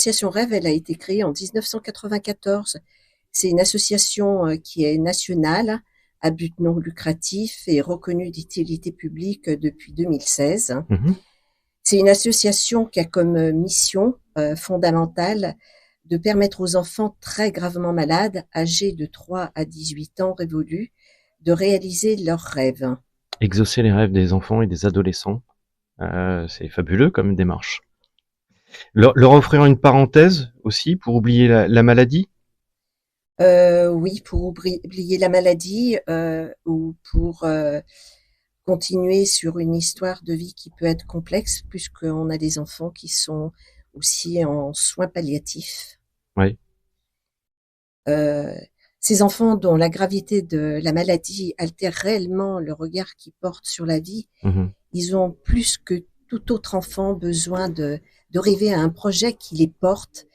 l'association Rêve, elle a été créée en 1994. C'est une association qui est nationale, à but non lucratif et reconnue d'utilité publique depuis 2016. Mhm. C'est une association qui a comme mission fondamentale de permettre aux enfants très gravement malades, âgés de 3 à 18 ans révolus, de réaliser leurs rêves. Exaucer les rêves des enfants et des adolescents, c'est fabuleux comme démarche. Leur offrir une parenthèse aussi pour oublier la maladie. Oui, pour oublier la maladie ou pour continuer sur une histoire de vie qui peut être complexe, puisqu'on a des enfants qui sont aussi en soins palliatifs. Oui. Euh, Ces enfants dont la gravité de la maladie altère réellement le regard qu'ils portent sur la vie, Mhm. ils ont plus que tout autre enfant besoin de rêver à un projet qui les porte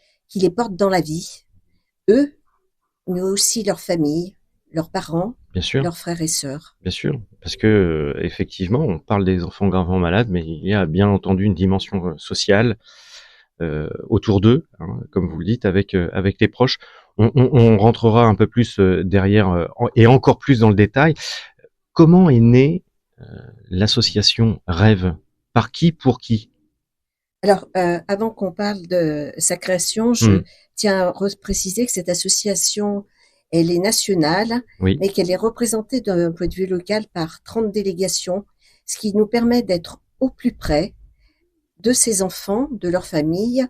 dans la vie, eux, mais aussi leur famille, leurs parents, Bien sûr, leurs frères et sœurs. bien sûr, parce que effectivement, on parle des enfants gravement malades, mais il y a bien entendu une dimension sociale autour d'eux, hein, comme vous le dites, avec les proches. On rentrera un peu plus derrière et encore plus dans le détail. Comment est née l'association Rêve? Par qui, pour qui? Alors, avant qu'on parle de sa création, je Hmm. tiens à préciser que cette association, elle est nationale, Oui, mais qu'elle est représentée d'un point de vue local par 30 délégations, ce qui nous permet d'être au plus près de ces enfants, de leurs familles,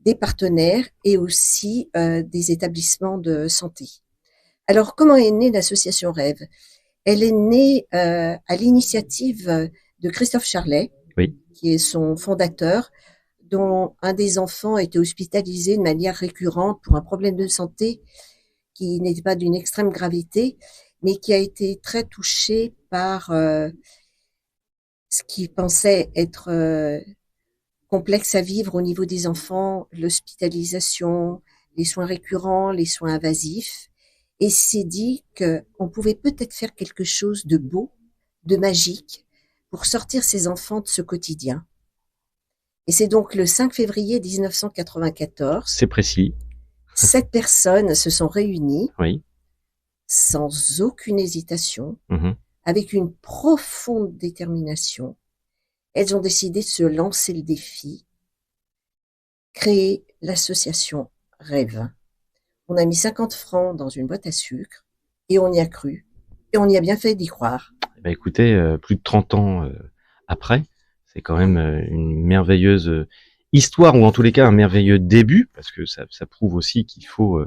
des partenaires et aussi des établissements de santé. Alors, comment est née l'association Rêve? Elle est née à l'initiative de Christophe Charlet, oui, qui est son fondateur, dont un des enfants était hospitalisé de manière récurrente pour un problème de santé qui n'était pas d'une extrême gravité, mais qui a été très touché par ce qu'il pensait être complexe à vivre au niveau des enfants, l'hospitalisation, les soins récurrents, les soins invasifs, et s'est dit qu'on pouvait peut-être faire quelque chose de beau, de magique, pour sortir ces enfants de ce quotidien. Et c'est donc le 5 février 1994, c'est précis. 7 personnes se sont réunies Oui. sans aucune hésitation, Mhm. avec une profonde détermination. Elles ont décidé de se lancer le défi, créer l'association Rêve. On a mis 50 francs dans une boîte à sucre et on y a cru. Et on y a bien fait d'y croire. Eh ben, écoutez, plus de 30 ans après, c'est quand même une merveilleuse histoire, ou en tous les cas un merveilleux début, parce que ça prouve aussi qu'il faut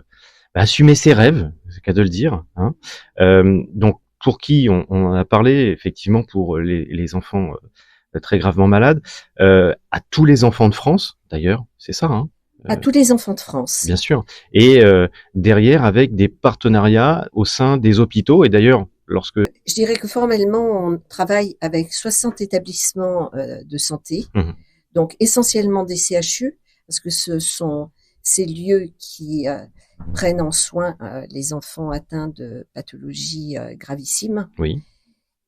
assumer ses rêves, c'est le cas de le dire. Hein. Donc pour qui on en a parlé, effectivement, pour les enfants très gravement malades, à tous les enfants de France, d'ailleurs, c'est ça, hein, À tous les enfants de France. bien sûr. Et derrière, avec des partenariats au sein des hôpitaux, et d'ailleurs, lorsque... Je dirais que formellement, on travaille avec 60 établissements de santé, Mhm. donc essentiellement des CHU, parce que ce sont ces lieux qui prennent en soin les enfants atteints de pathologies gravissimes. Oui.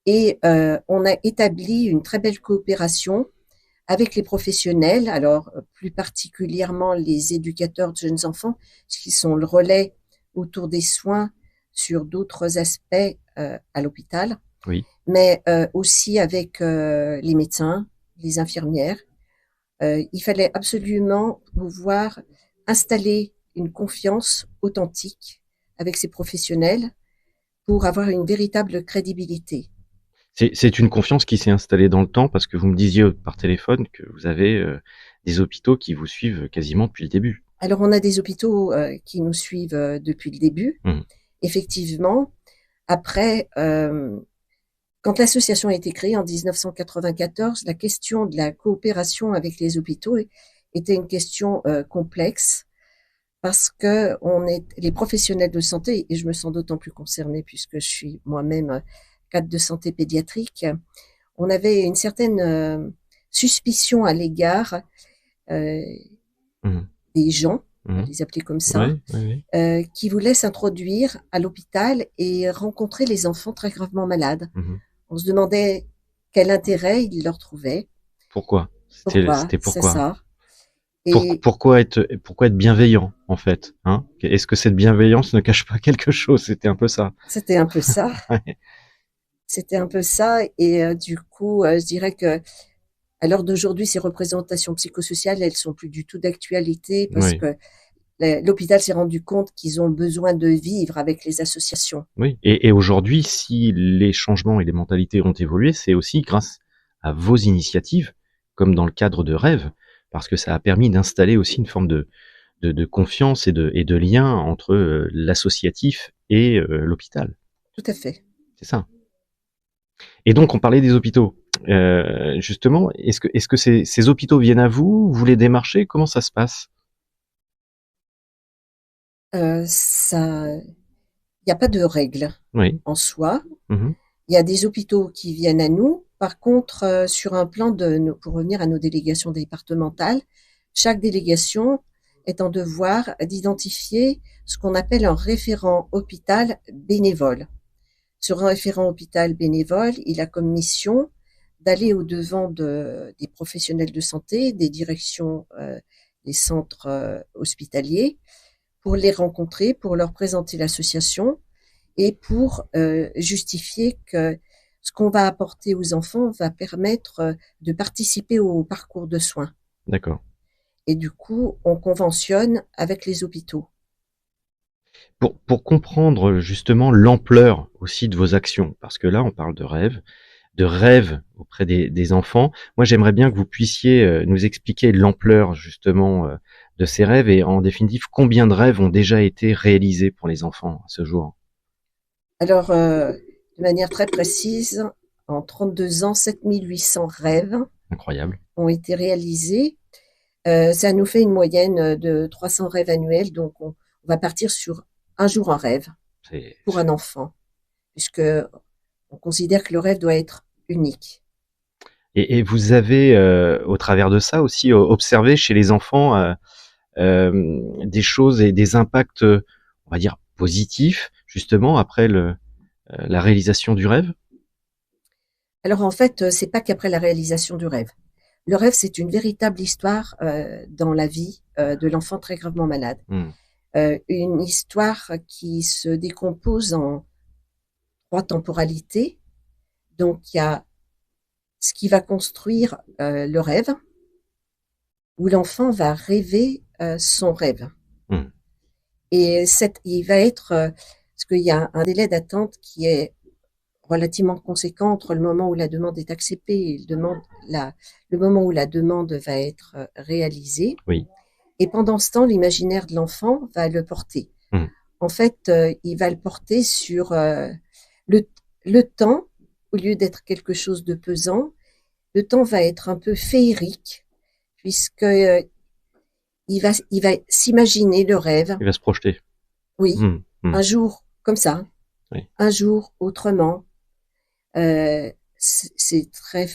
Et on a établi une très belle coopération avec les professionnels, alors plus particulièrement les éducateurs de jeunes enfants, qui sont le relais autour des soins sur d'autres aspects à l'hôpital, Oui. mais aussi avec les médecins, les infirmières. Il fallait absolument pouvoir installer une confiance authentique avec ces professionnels pour avoir une véritable crédibilité. C'est une confiance qui s'est installée dans le temps, parce que vous me disiez par téléphone que vous avez des hôpitaux qui vous suivent quasiment depuis le début. Alors on a des hôpitaux qui nous suivent depuis le début, Mhm. effectivement. Après, quand l'association a été créée en 1994, la question de la coopération avec les hôpitaux était une question complexe parce que les professionnels de santé, et je me sens d'autant plus concernée puisque je suis moi-même cadre de santé pédiatrique, on avait une certaine suspicion à l'égard euh, Mhm. des gens, on va Mhm. les appeler comme ça, Ouais, ouais, ouais. qui voulaient s'introduire à l'hôpital et rencontrer les enfants très gravement malades. Mhm. On se demandait quel intérêt ils leur trouvaient. Pourquoi? Pourquoi? C'était C'est pourquoi? ça. Et Pourquoi être bienveillant, en fait, hein? Est-ce que cette bienveillance ne cache pas quelque chose? C'était un peu ça. c'était un peu ça. Ouais. C'était un peu ça. Et du coup, je dirais que à l'heure d'aujourd'hui, ces représentations psychosociales, elles sont plus du tout d'actualité parce Oui, que l'hôpital s'est rendu compte qu'ils ont besoin de vivre avec les associations. oui. Et aujourd'hui, si les changements et les mentalités ont évolué, c'est aussi grâce à vos initiatives, comme dans le cadre de Rêve, parce que ça a permis d'installer aussi une forme de confiance et de lien entre l'associatif et l'hôpital. Tout à fait. C'est ça. Et donc, on parlait des hôpitaux. Justement, est-ce que ces hôpitaux viennent à vous? Vous les démarchez? Comment ça se passe? Ça, il n'y a pas de règle Oui. en soi. Mhm. Il y a des hôpitaux qui viennent à nous. Par contre, sur un plan pour revenir à nos délégations départementales, chaque délégation est en devoir d'identifier ce qu'on appelle un référent hôpital bénévole. Ce référent hôpital bénévole, il a comme mission d'aller au-devant des professionnels de santé, des directions des centres hospitaliers, pour les rencontrer, pour leur présenter l'association et pour justifier que ce qu'on va apporter aux enfants va permettre de participer au parcours de soins. D'accord. Et du coup, on conventionne avec les hôpitaux. Pour comprendre justement l'ampleur aussi de vos actions, parce que là, on parle de rêve auprès des enfants. Moi, j'aimerais bien que vous puissiez nous expliquer l'ampleur justement de ces rêves et en définitive, combien de rêves ont déjà été réalisés pour les enfants à ce jour. Alors, de manière très précise, en 32 ans, 7800 rêves Incroyable. ont été réalisés. Ça nous fait une moyenne de 300 rêves annuels, donc on va partir sur un jour un rêve C'est pour un enfant, puisque on considère que le rêve doit être unique. et vous avez, au travers de ça aussi, observé chez les enfants, des choses et des impacts, on va dire positifs, justement après la réalisation du rêve? Alors en fait, c'est pas qu'après la réalisation du rêve. Le rêve, c'est une véritable histoire dans la vie de l'enfant très gravement malade. Mmh. Une histoire qui se décompose en 3 temporalités. Donc il y a ce qui va construire le rêve, où l'enfant va rêver son rêve. Mmh. Et il va être, parce qu'il y a un délai d'attente qui est relativement conséquent entre le moment où la demande est acceptée et le moment où la demande va être réalisée. Oui. Et pendant ce temps, l'imaginaire de l'enfant va le porter. Mmh. En fait, il va le porter sur le, le temps, au lieu d'être quelque chose de pesant, le temps va être un peu féerique, puisque il va s'imaginer le rêve. Il va se projeter. Oui, Mmh. Mmh. un jour comme ça, Oui. un jour autrement. C'est très,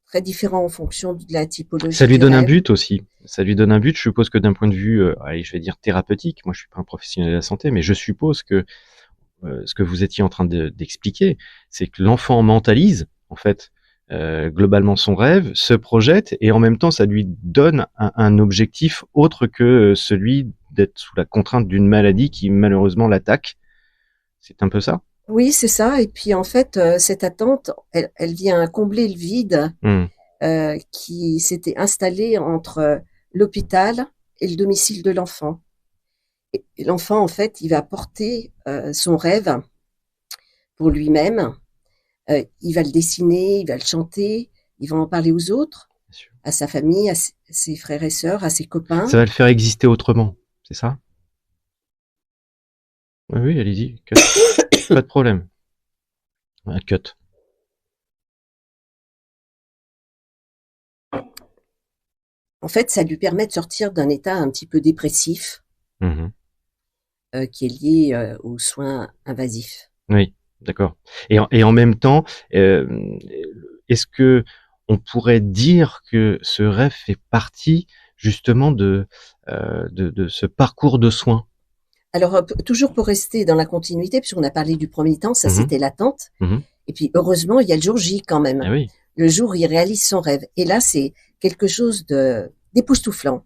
très différent en fonction de la Ça typologie lui du donne un rêve. but aussi. Ça lui donne un but. Je suppose que d'un point de vue, allez, je vais dire thérapeutique. Moi, je suis pas un professionnel de la santé, mais je suppose que ce que vous étiez en train d'expliquer, c'est que l'enfant mentalise, en fait, globalement son rêve, se projette, et en même temps, ça lui donne un objectif autre que celui d'être sous la contrainte d'une maladie qui malheureusement l'attaque. C'est un peu ça? Oui, c'est ça. Et puis en fait, cette attente, elle vient combler le vide Mmh. qui s'était installé entre l'hôpital et le domicile de l'enfant. Et l'enfant, en fait, il va porter son rêve pour lui-même. Il va le dessiner, il va le chanter, il va en parler aux autres, Bien sûr. à sa famille, à ses frères et sœurs, à ses copains. Ça va le faire exister autrement, c'est ça? Oui, oui, allez-y, cut. Pas de problème. Un cut. En fait, ça lui permet de sortir d'un état un petit peu dépressif Mmh. qui est lié aux soins invasifs. Oui, d'accord. Et en même temps, est-ce que on pourrait dire que ce rêve fait partie justement de ce parcours de soins? Alors, toujours pour rester dans la continuité, puisqu'on a parlé du premier temps, ça Mmh. c'était l'attente. Mmh. Et puis, heureusement, il y a le jour J quand même. Ah oui. Le jour où il réalise son rêve. Et là, c'est quelque chose d'époustouflant.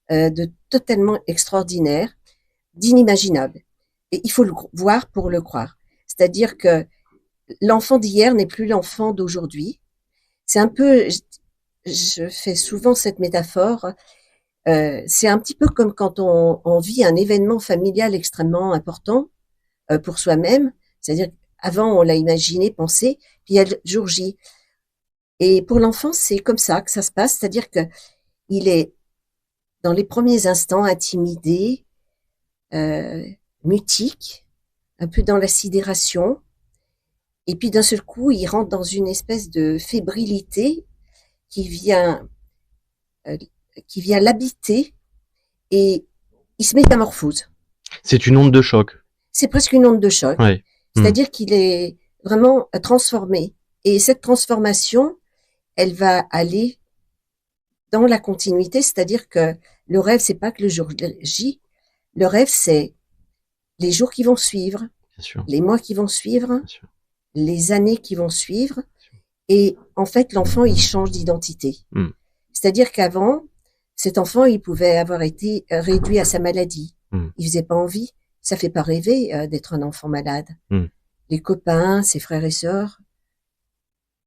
de totalement extraordinaire, d'inimaginable. Et il faut le voir pour le croire. C'est-à-dire que l'enfant d'hier n'est plus l'enfant d'aujourd'hui. C'est un peu, je fais souvent cette métaphore, c'est un petit peu comme quand on vit un événement familial extrêmement important pour soi-même, c'est-à-dire avant on l'a imaginé, pensé, puis il y a le jour J. Et pour l'enfant, c'est comme ça que ça se passe, c'est-à-dire que il est dans les premiers instants intimidé, mutique, un peu dans la sidération, et puis d'un seul coup, il rentre dans une espèce de fébrilité qui vient, euh, qui vient l'habiter et il se métamorphose. C'est une onde de choc. C'est presque une onde de choc. Ouais. C'est-à-dire qu'il est vraiment transformé. Et cette transformation, elle va aller dans la continuité, c'est-à-dire que le rêve, c'est pas que le jour J. Le rêve, c'est les jours qui vont suivre, Bien sûr. les mois qui vont suivre, Bien sûr. les années qui vont suivre. Et en fait, l'enfant, il change d'identité. C'est-à-dire qu'avant, cet enfant, il pouvait avoir été réduit à sa maladie. Il faisait pas envie. Ça fait pas rêver d'être un enfant malade. Les copains, ses frères et sœurs,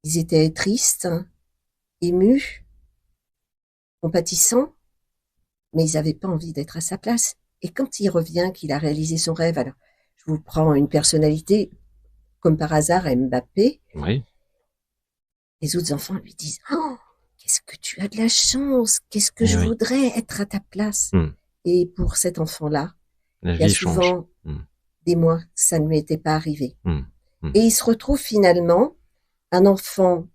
ils étaient tristes, émus, compatissants, mais ils n'avaient pas envie d'être à sa place. Et quand il revient, qu'il a réalisé son rêve, alors je vous prends une personnalité comme par hasard, Mbappé. Oui. Les autres enfants lui disent « Oh, qu'est-ce que tu as de la chance, qu'est-ce que je voudrais être à ta place. » Et pour cet enfant-là, il y a souvent des mois que ça ne lui était pas arrivé. Et il se retrouve finalement un enfant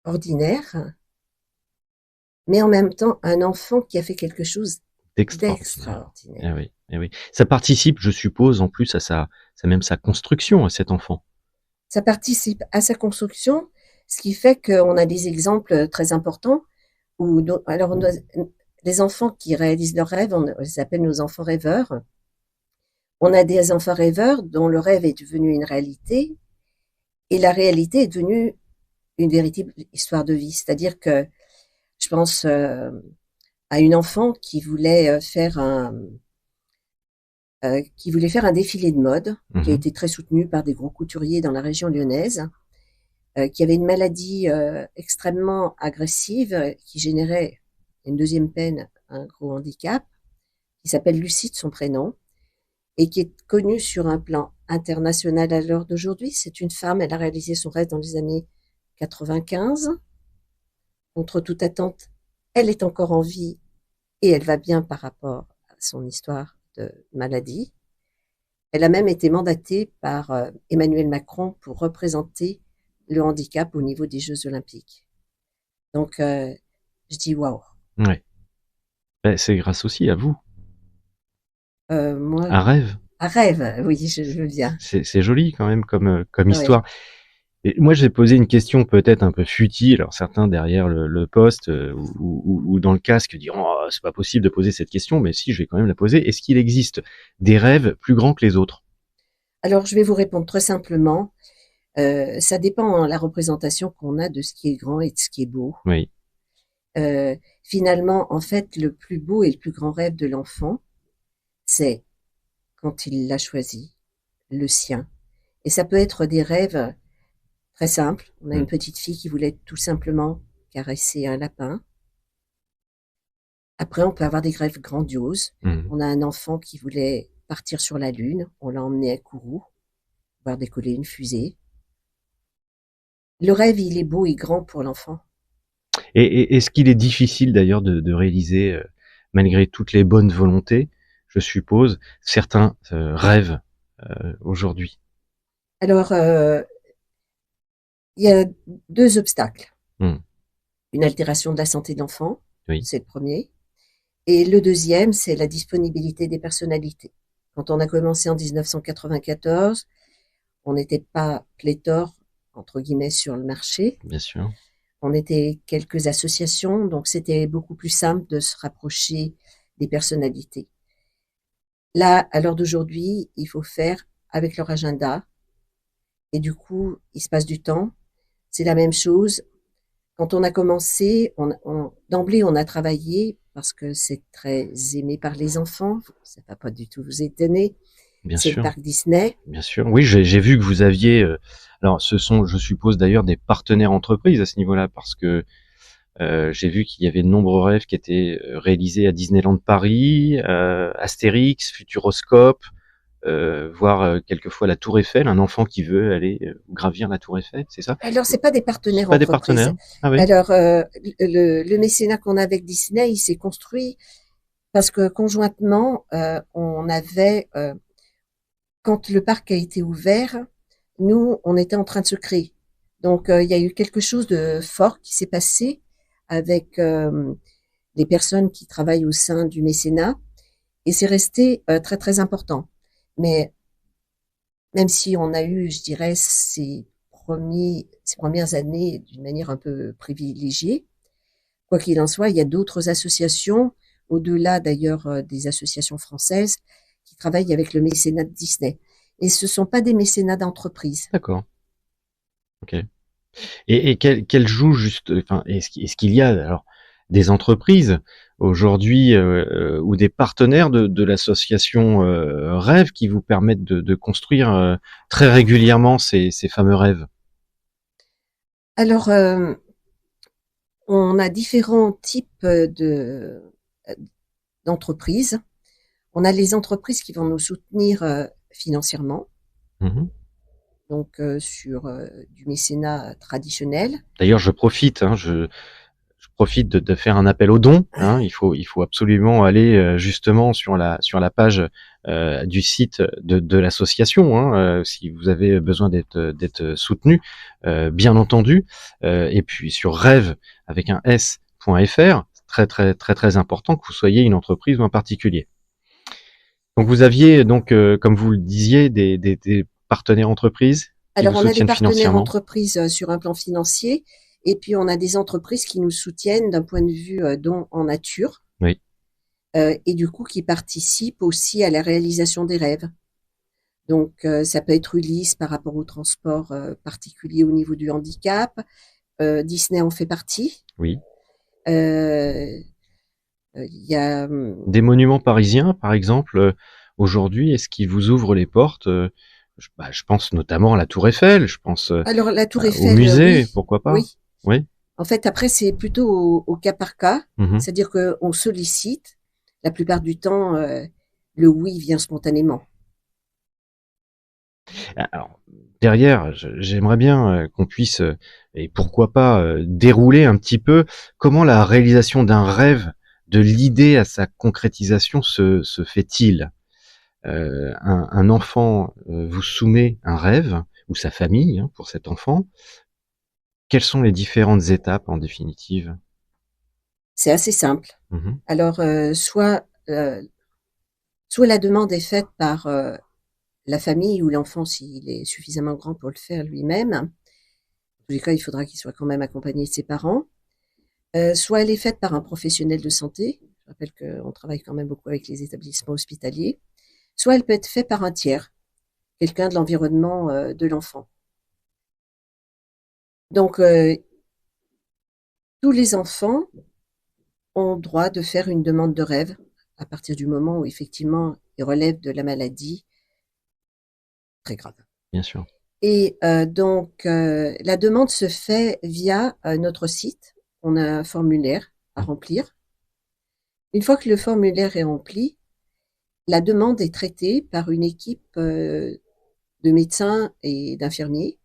ordinaire, mais en même temps un enfant qui a fait quelque chose d'extraordinaire. Eh oui. Ça participe, je suppose, en plus à sa construction, à cet enfant. Ça participe à sa construction, ce qui fait qu'on a des exemples très importants où, alors, les enfants qui réalisent leurs rêves, on les appelle nos enfants rêveurs. On a des enfants rêveurs dont le rêve est devenu une réalité et la réalité est devenue une véritable histoire de vie. C'est-à-dire que je pense à une enfant qui voulait faire un défilé de mode, qui a été très soutenu par des gros couturiers dans la région lyonnaise, qui avait une maladie extrêmement agressive qui générait une deuxième peine, un gros handicap, qui s'appelle Lucie de son prénom, et qui est connue sur un plan international à l'heure d'aujourd'hui. C'est une femme, elle a réalisé son rêve dans les années 95. Contre toute attente, elle est encore en vie et elle va bien par rapport à son histoire de maladie. Elle a même été mandatée par Emmanuel Macron pour représenter le handicap au niveau des Jeux Olympiques. Donc, je dis waouh. Ouais. C'est grâce aussi à vous. Moi, un rêve. Un rêve, oui, je veux bien. C'est joli quand même comme histoire. Et moi, j'ai posé une question peut-être un peu futile. Alors certains derrière le poste ou dans le casque diront oh, c'est pas possible de poser cette question, mais si, je vais quand même la poser. Est-ce qu'il existe des rêves plus grands que les autres? Alors, je vais vous répondre très simplement. Ça dépend de la représentation qu'on a de ce qui est grand et de ce qui est beau. Oui. Finalement, en fait, le plus beau et le plus grand rêve de l'enfant, c'est quand il l'a choisi, le sien. Et ça peut être des rêves très simples. On a une petite fille qui voulait tout simplement caresser un lapin. Après, on peut avoir des rêves grandioses. On a un enfant qui voulait partir sur la Lune. On l'a emmené à Kourou, voir décoller une fusée. Le rêve, il est beau et grand pour l'enfant. Et est-ce qu'il est difficile d'ailleurs de réaliser, malgré toutes les bonnes volontés, je suppose, certains rêves aujourd'hui? Alors, il y a 2 obstacles. Une altération de la santé de l'enfant, c'est le premier. Et le deuxième, c'est la disponibilité des personnalités. Quand on a commencé en 1994, on n'était pas pléthore, entre guillemets, sur le marché. Bien sûr. On était quelques associations, donc c'était beaucoup plus simple de se rapprocher des personnalités. Là, à l'heure d'aujourd'hui, il faut faire avec leur agenda. Et du coup, il se passe du temps. C'est la même chose. Quand on a commencé, d'emblée, on a travaillé parce que c'est très aimé par les enfants. Ça va pas du tout vous étonner. Bien C'est le sûr, parc Disney. bien sûr. Oui, j'ai vu que vous aviez, alors ce sont, je suppose d'ailleurs, des partenaires entreprises à ce niveau-là, parce que j'ai vu qu'il y avait de nombreux rêves qui étaient réalisés à Disneyland Paris, Astérix, Futuroscope, voire quelquefois la Tour Eiffel. Un enfant qui veut aller gravir la Tour Eiffel, c'est ça? Alors, c'est pas des C'est partenaires pas des entreprises. partenaires? Ah oui, Alors, le mécénat qu'on a avec Disney, il s'est construit parce que conjointement, on avait, quand le parc a été ouvert, nous, on était en train de se créer. Donc, il y a eu quelque chose de fort qui s'est passé avec les personnes qui travaillent au sein du mécénat, et c'est resté très très important. Mais même si on a eu, je dirais, ces premières années d'une manière un peu privilégiée, quoi qu'il en soit, il y a d'autres associations, au-delà d'ailleurs des associations françaises, qui travaillent avec le mécénat de Disney. Et ce sont pas des mécénats d'entreprise. d'accord. Ok. Et quel joue juste, enfin, est-ce qu'il y a alors des entreprises aujourd'hui ou des partenaires de l'association Rêve qui vous permettent de construire très régulièrement ces fameux rêves? Alors, on a différents types d'entreprises. On a les entreprises qui vont nous soutenir financièrement, Mhm. donc sur du mécénat traditionnel. D'ailleurs, je profite, hein, je profite de faire un appel aux dons. Hein. Il faut absolument aller justement sur la page du site de l'association, hein, si vous avez besoin d'être soutenu, bien entendu. Et puis sur rêve avec un s.fr, très important que vous soyez une entreprise ou un particulier. Donc vous aviez donc, comme vous le disiez, des partenaires entreprises qui vous Alors, on a des soutiennent partenaires financièrement. entreprises sur un plan financier, et puis on a des entreprises qui nous soutiennent d'un point de vue don en nature, Oui, et du coup qui participent aussi à la réalisation des rêves. Donc, ça peut être Ulysse par rapport au transport particulier au niveau du handicap. Disney en fait partie. oui. Il y a Des monuments parisiens, par exemple, aujourd'hui, est-ce qu'ils vous ouvrent les portes? Je pense notamment à la Tour Eiffel, je pense alors la Tour au Eiffel, musée, oui, pourquoi pas? oui. Oui. En fait, après, c'est plutôt au cas par cas, Mhm. c'est-à-dire qu'on sollicite. La plupart du temps, le oui vient spontanément. Alors, derrière, j'aimerais bien qu'on puisse, et pourquoi pas, dérouler un petit peu comment la réalisation d'un rêve, de l'idée à sa concrétisation se fait-il? Un enfant vous soumet un rêve, ou sa famille, hein, pour cet enfant. Quelles sont les différentes étapes en définitive? C'est assez simple. Mmh. Alors, soit la demande est faite par la famille ou l'enfant s'il est suffisamment grand pour le faire lui-même. En tous les cas, il faudra qu'il soit quand même accompagné de ses parents. Soit elle est faite par un professionnel de santé. Je rappelle qu'on travaille quand même beaucoup avec les établissements hospitaliers. Soit elle peut être faite par un tiers, quelqu'un de l'environnement de l'enfant. Donc, tous les enfants ont droit de faire une demande de rêve à partir du moment où effectivement ils relèvent de la maladie très grave. Bien sûr. Et donc, la demande se fait via notre site. On a un formulaire à Mmh. remplir. Une fois que le formulaire est rempli, la demande est traitée par une équipe de médecins et d'infirmiers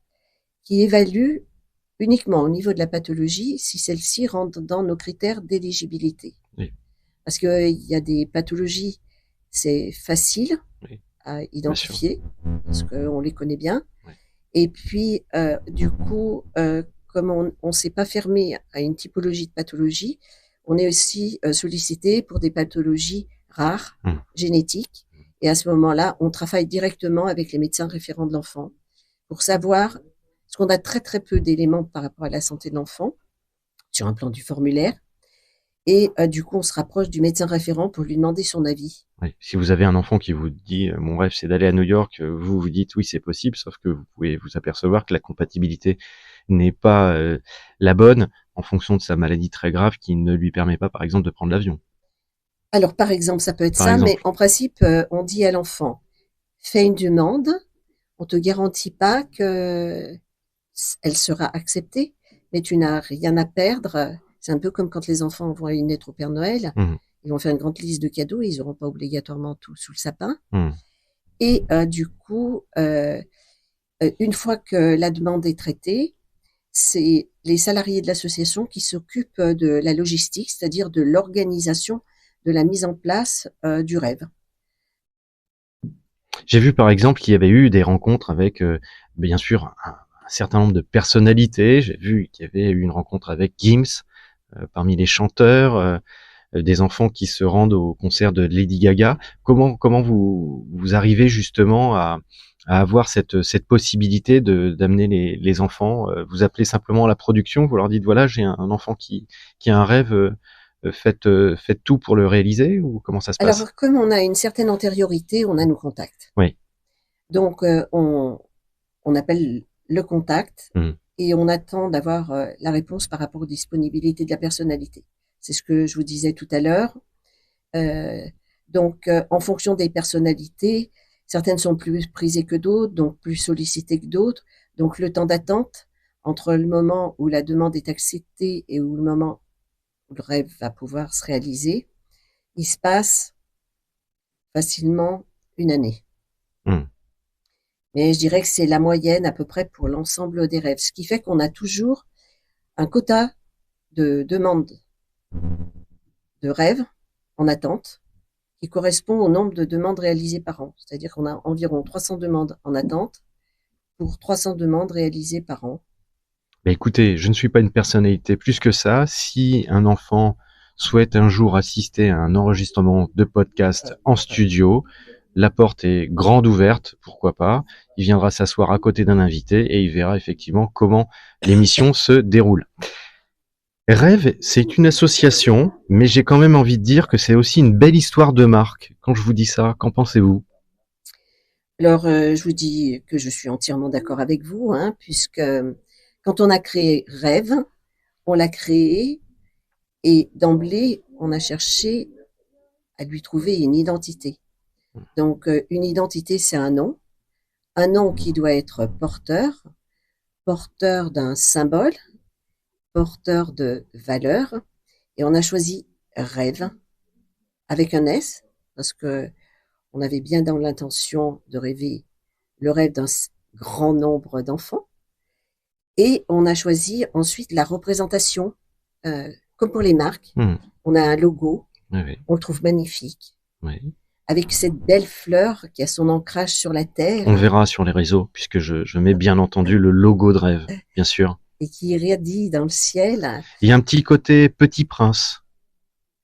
qui évalue uniquement au niveau de la pathologie si celle-ci rentre dans nos critères d'éligibilité. Oui, Parce qu'il y a des pathologies, c'est facile oui, à bien sûr. identifier parce qu'on les connaît bien. Ouais. Et puis, du coup, comme on s'est pas fermé à une typologie de pathologie, on est aussi sollicité pour des pathologies rares, Mmh. génétiques. Et à ce moment-là, on travaille directement avec les médecins référents de l'enfant pour savoir, parce qu'on a très très peu d'éléments par rapport à la santé de l'enfant sur un plan du formulaire. Et du coup, on se rapproche du médecin référent pour lui demander son avis. Oui. Si vous avez un enfant qui vous dit mon rêve c'est d'aller à New York, vous vous dites oui c'est possible, sauf que vous pouvez vous apercevoir que la compatibilité n'est pas la bonne en fonction de sa maladie très grave qui ne lui permet pas par exemple de prendre l'avion. Alors, par exemple, ça peut être par ça, mais exemple? en principe, on dit à l'enfant: «Fais une demande, on te garantit pas que elle sera acceptée, mais tu n'as rien à perdre». C'est un peu comme quand les enfants envoient une lettre au Père Noël. Mmh. Ils vont faire une grande liste de cadeaux, ils n'auront pas obligatoirement tout sous le sapin. Mmh. Et du coup, une fois que la demande est traitée, c'est les salariés de l'association qui s'occupent de la logistique, c'est-à-dire de l'organisation de la mise en place du rêve. J'ai vu par exemple qu'il y avait eu des rencontres avec, bien sûr, un certain nombre de personnalités. J'ai vu qu'il y avait eu une rencontre avec Gims, parmi les chanteurs, des enfants qui se rendent au concert de Lady Gaga. Comment vous arrivez justement à avoir cette possibilité d'amener les enfants, vous appelez simplement la production, vous leur dites voilà j'ai un enfant qui a un rêve, faites tout pour le réaliser ou comment ça se passe? Alors, comme on a une certaine antériorité, on a nos contacts. Oui. Donc, on appelle le contact Mmh. et on attend d'avoir la réponse par rapport aux disponibilités de la personnalité. C'est ce que je vous disais tout à l'heure. Euh, donc, en fonction des personnalités, certaines sont plus prisées que d'autres, donc plus sollicitées que d'autres. Donc, le temps d'attente entre le moment où la demande est acceptée et où le moment où le rêve va pouvoir se réaliser, il se passe facilement une année. Mmh. Mais je dirais que c'est la moyenne à peu près pour l'ensemble des rêves, ce qui fait qu'on a toujours un quota de demandes de rêves en attente qui correspond au nombre de demandes réalisées par an. C'est-à-dire qu'on a environ 300 demandes en attente pour 300 demandes réalisées par an. Bah, écoutez, je ne suis pas une personnalité plus que ça. Si un enfant souhaite un jour assister à un enregistrement de podcast en studio, la porte est grande ouverte, pourquoi pas. Il viendra s'asseoir à côté d'un invité et il verra effectivement comment l'émission se déroule. Rêve, c'est une association, mais j'ai quand même envie de dire que c'est aussi une belle histoire de marque. Quand je vous dis ça, qu'en pensez-vous? Alors, je vous dis que je suis entièrement d'accord avec vous, hein, puisque quand on a créé Rêve, on l'a créé et d'emblée, on a cherché à lui trouver une identité. Donc, une identité, c'est un nom qui doit être porteur, porteur d'un symbole, porteur de valeurs. Et on a choisi Rêve avec un S, parce que on avait bien dans l'intention de rêver le rêve d'un grand nombre d'enfants. Et on a choisi ensuite la représentation, comme pour les marques. Mmh. On a un logo, Oui, on le trouve magnifique, oui. avec cette belle fleur qui a son ancrage sur la On terre verra sur les réseaux, puisque je mets bien entendu le logo de Rêve, bien sûr. et qui irradie dans le ciel. Il y a un petit côté Petit Prince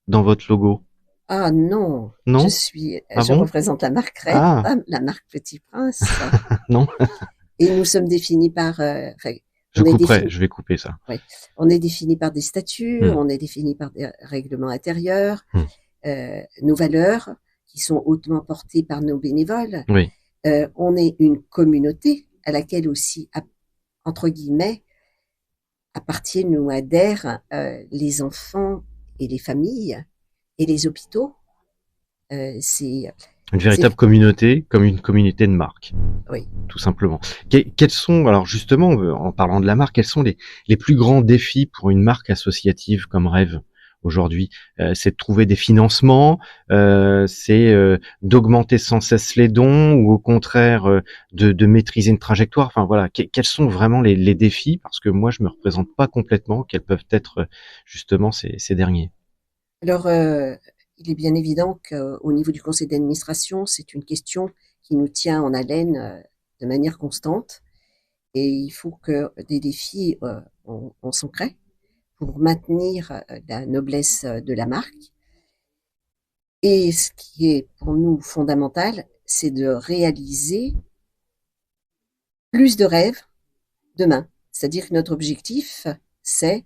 dans votre logo, Ah non, non? Ah je bon? représente la marque Rêve, Ah, pas la marque Petit Prince. non? Et nous sommes définis par, enfin, Je on est couperai, définis, je vais couper ça. oui, on est définis par des statuts, Hmm, on est définis par des règlements intérieurs, hmm. nos valeurs qui sont hautement portées par nos bénévoles. Oui, On est une communauté à laquelle aussi, entre guillemets, appartiennent ou adhèrent les enfants et les familles et les hôpitaux. C'est, une c'est, véritable communauté, comme une communauté de marque, oui. tout simplement. Quels sont, alors justement, en parlant de la marque, quels sont les plus grands défis pour une marque associative comme Rêve aujourd'hui? C'est de trouver des financements, c'est d'augmenter sans cesse les dons, ou au contraire de maîtriser une trajectoire. Enfin voilà, quels sont vraiment les défis? Parce que moi, je me représente pas complètement quels peuvent être justement ces derniers. Alors, il est bien évident qu'au niveau du conseil d'administration, c'est une question qui nous tient en haleine de manière constante. Et il faut que des défis, on s'en crée pour maintenir la noblesse de la marque. Et ce qui est pour nous fondamental, c'est de réaliser plus de rêves demain. C'est-à-dire que notre objectif, c'est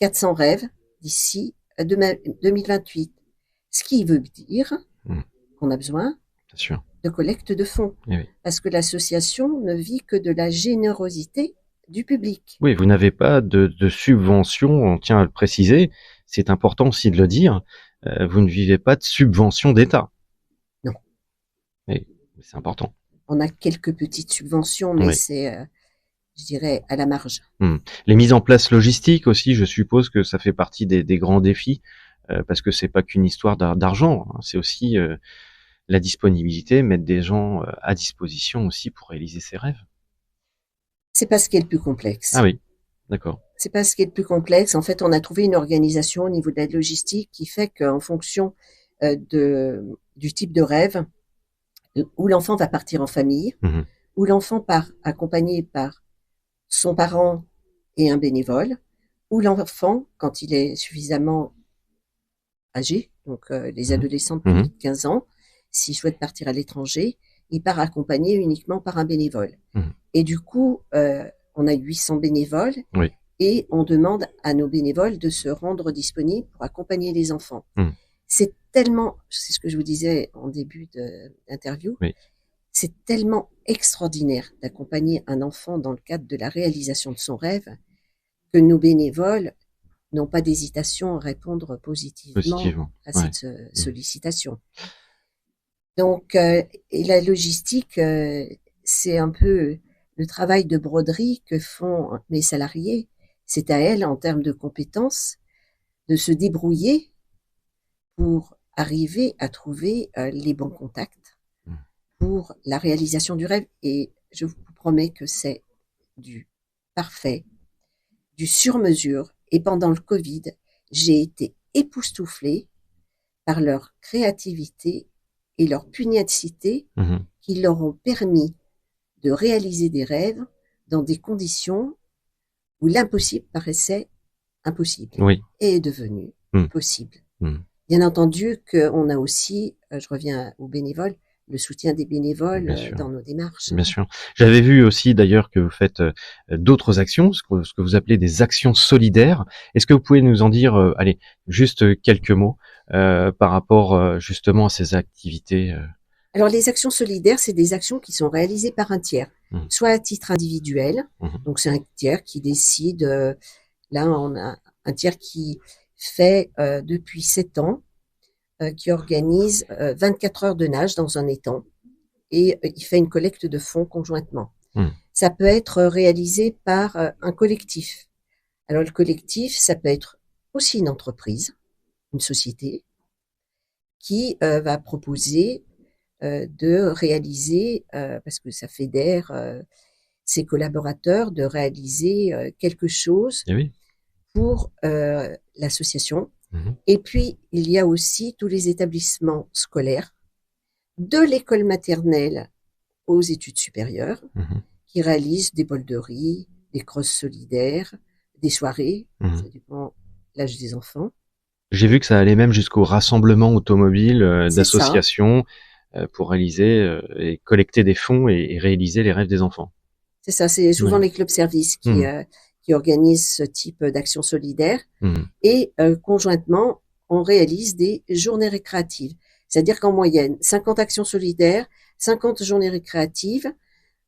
400 rêves d'ici 2028. Ce qui veut dire Hmm, qu'on a besoin bien sûr. de collecte de fonds. Eh oui. Parce que l'association ne vit que de la générosité du public. Oui, vous n'avez pas de subvention, on tient à le préciser, c'est important aussi de le dire. vous ne vivez pas de subventions d'État. Non. Et c'est important. On a quelques petites subventions, mais Oui. c'est, je dirais, à la marge. Les mises en place logistiques aussi, je suppose que ça fait partie des grands défis, parce que c'est pas qu'une histoire d'argent, hein, c'est aussi la disponibilité, mettre des gens à disposition aussi pour réaliser ses rêves. C'est pas ce qui est le plus Ah complexe. oui, d'accord. C'est pas ce qui est le plus complexe. En fait, on a trouvé une organisation au niveau de la logistique qui fait qu'en fonction du type de rêve, où l'enfant va partir en famille, Mmh. où l'enfant part accompagné par son parent et un bénévole, où l'enfant, quand il est suffisamment âgé, donc les Mmh. adolescents de plus Mmh. de 15 ans, s'il souhaite partir à l'étranger, il part accompagné uniquement par un bénévole. Mmh. Et du coup, on a 800 bénévoles Oui. et on demande à nos bénévoles de se rendre disponibles pour accompagner les enfants. Mmh. C'est tellement, c'est ce que je vous disais en début d'interview, Oui. c'est tellement extraordinaire d'accompagner un enfant dans le cadre de la réalisation de son rêve que nos bénévoles n'ont pas d'hésitation à répondre positivement Positivement. à Ouais. cette sollicitation. Donc, et la logistique, c'est un peu le travail de broderie que font mes salariés. C'est à elles, en termes de compétences, de se débrouiller pour arriver à trouver les bons contacts Mmh. pour la réalisation du rêve. Et je vous promets que c'est du parfait, du sur-mesure. Et pendant le Covid, j'ai été époustouflée par leur créativité et leur pugnacité Mmh. qui leur ont permis de réaliser des rêves dans des conditions où l'impossible paraissait impossible Oui. et est devenu Mmh. possible. Mmh. Bien entendu qu'on a aussi, je reviens aux bénévoles, le soutien des bénévoles Bien sûr. dans nos démarches. Bien sûr. J'avais vu aussi d'ailleurs que vous faites d'autres actions, ce que vous appelez des actions solidaires. Est-ce que vous pouvez nous en dire, allez, juste quelques mots par rapport justement à ces activités Alors les actions solidaires, c'est des actions qui sont réalisées par un tiers, Mmh. soit à titre individuel, Mmh. donc c'est un tiers qui décide, là on a un tiers qui fait depuis 7 ans, qui organise 24 heures de nage dans un étang et il fait une collecte de fonds conjointement. Mmh. Ça peut être réalisé par un collectif. Alors le collectif, ça peut être aussi une entreprise, une société, qui va proposer de réaliser, parce que ça fédère ses collaborateurs, de réaliser quelque chose Eh oui. pour l'association. Mmh. Et puis, il y a aussi tous les établissements scolaires, de l'école maternelle aux études supérieures, Mmh. qui réalisent des bols de riz, des crosses solidaires, des soirées, Mmh. ça dépend de l'âge des enfants. J'ai vu que ça allait même jusqu'au rassemblement automobile C'est ça, d'associations pour réaliser et collecter des fonds et réaliser les rêves des enfants. c'est ça. C'est souvent Ouais. les clubs services Mmh. qui organisent ce type d'action solidaire. Mmh. Et conjointement, on réalise des journées récréatives. C'est-à-dire qu'en moyenne, 50 actions solidaires, 50 journées récréatives.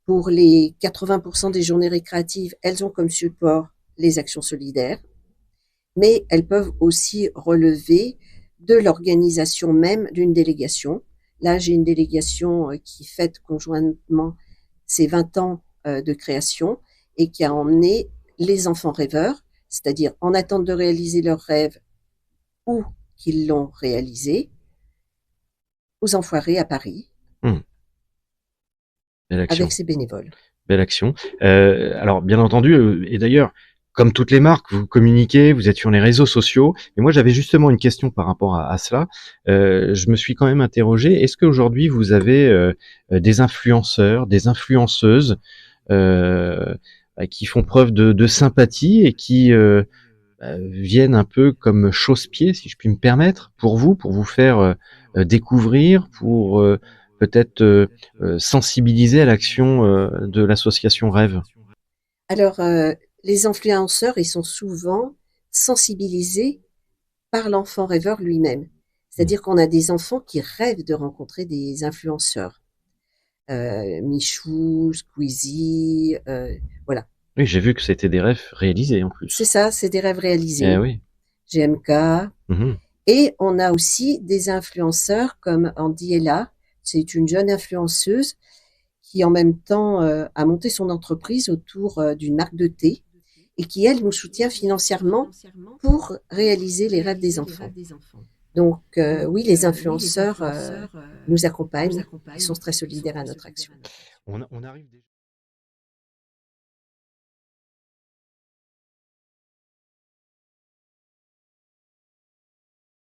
Pour les 80% des journées récréatives, elles ont comme support les actions solidaires, mais elles peuvent aussi relever de l'organisation même d'une délégation. Là, j'ai une délégation qui fête conjointement ses 20 ans de création et qui a emmené les enfants rêveurs, c'est-à-dire en attente de réaliser leurs rêves ou qu'ils l'ont réalisé, aux Enfoirés à Paris, Mmh. Belle action. avec ses bénévoles. Belle action. Alors bien entendu, et d'ailleurs, comme toutes les marques, vous communiquez, vous êtes sur les réseaux sociaux. Et moi, j'avais justement une question par rapport à cela. Je me suis quand même interrogé. Est-ce qu'aujourd'hui, vous avez des influenceurs, des influenceuses qui font preuve de sympathie et qui viennent un peu comme chausse-pied, si je puis me permettre, pour vous faire découvrir, pour peut-être sensibiliser à l'action de l'association Rêve. Alors, les influenceurs, ils sont souvent sensibilisés par l'enfant rêveur lui-même. Mmh. C'est-à-dire qu'on a des enfants qui rêvent de rencontrer des influenceurs. Michou, Squeezie, voilà. Oui, j'ai vu que c'était des rêves réalisés en C'est plus. ça, c'est des rêves Eh réalisés. oui. GMK. Mhm. Et on a aussi des influenceurs comme Andy Ella. C'est une jeune influenceuse qui en même temps a monté son entreprise autour d'une marque de thé et qui, elle, nous soutient financièrement pour réaliser les rêves des enfants. Donc oui, les influenceurs nous accompagnent et sont très solidaires à notre action. On arrive déjà